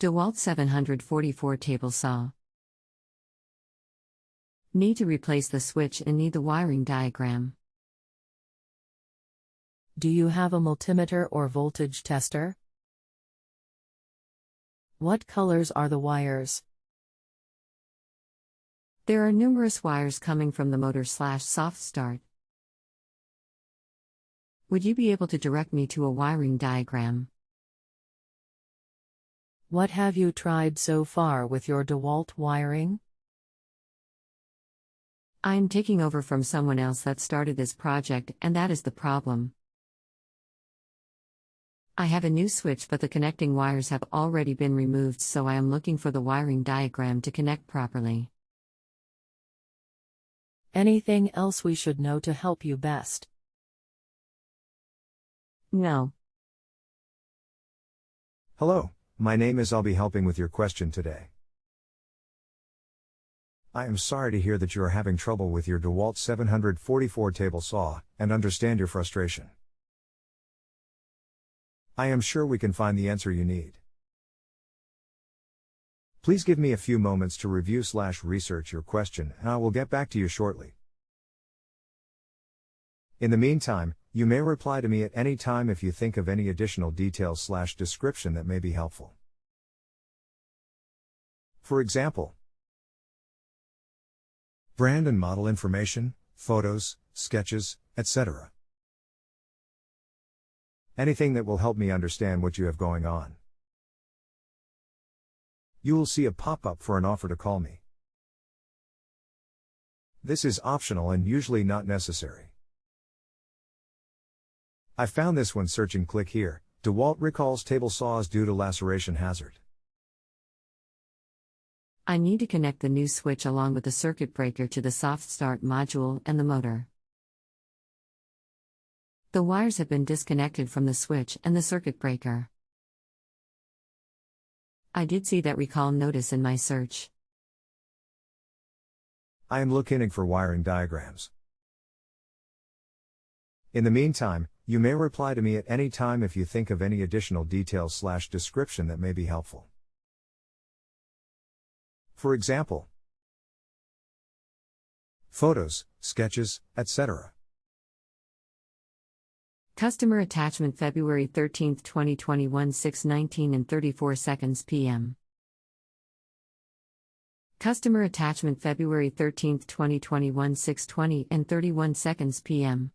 Dewalt 744 table saw. Need to replace the switch and need the wiring diagram. Do you have a multimeter or voltage tester? What colors are the wires? There are numerous wires coming from the motor/soft start. Would you be able to direct me to a wiring diagram? What have you tried so far with your Dewalt wiring? I am taking over from someone else that started this project, and that is the problem. I have a new switch, but the connecting wires have already been removed, so I am looking for the wiring diagram to connect properly. Anything else we should know to help you best? No. Hello, my name is. I'll be helping with your question today. I am sorry to hear that you are having trouble with your Dewalt 744 table saw, and understand your frustration. I am sure we can find the answer you need. Please give me a few moments to review/research your question, and I will get back to you shortly. In the meantime, you may reply to me at any time if you think of any additional details/description that may be helpful. For example, brand and model information, photos, sketches, etc. Anything that will help me understand what you have going on. You will see a pop-up for an offer to call me. This is optional and usually not necessary. I found this when searching. Click here. Dewalt recalls table saws due to laceration hazard. I need to connect the new switch along with the circuit breaker to the soft start module and the motor. The wires have been disconnected from the switch and the circuit breaker. I did see that recall notice in my search. I am looking for wiring diagrams. In the meantime, you may reply to me at any time if you think of any additional details/description that may be helpful. For example, photos, sketches, etc. Customer attachment February 13, 2021 6:19 and 34 seconds p.m. Customer attachment February 13, 2021 6:20 and 31 seconds p.m.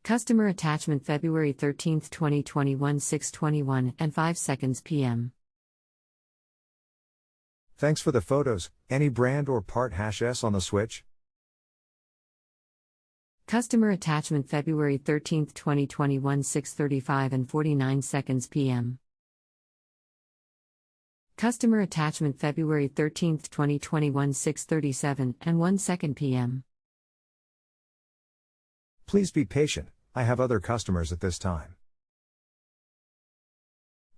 Customer attachment February 13, 2021 6:21 and 5 seconds p.m. Thanks for the photos. Any brand or part #S on the switch? Customer attachment February 13, 2021 6:35 and 49 seconds p.m. Customer attachment February 13, 2021 6:37 and 1 second p.m. Please be patient, I have other customers at this time.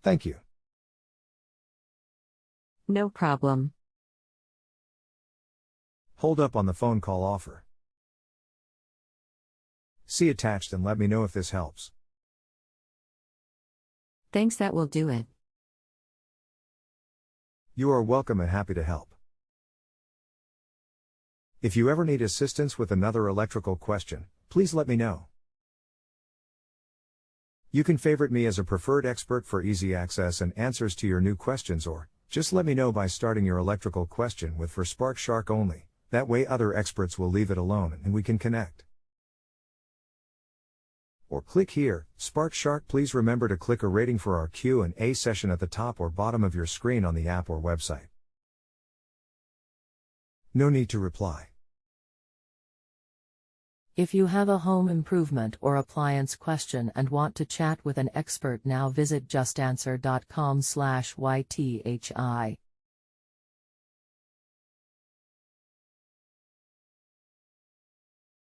Thank you. No problem. Hold up on the phone call offer. See attached and let me know if this helps. Thanks, that will do it. You are welcome and happy to help. If you ever need assistance with another electrical question, please let me know. You can favorite me as a preferred expert for easy access and answers to your new questions, or just let me know by starting your electrical question with "for Spark only," that way other experts will leave it alone and we can connect. Or click here, Spark. Please remember to click a rating for our Q&A session at the top or bottom of your screen on the app or website. No need to reply. If you have a home improvement or appliance question and want to chat with an expert now, visit justanswer.com/YTHI.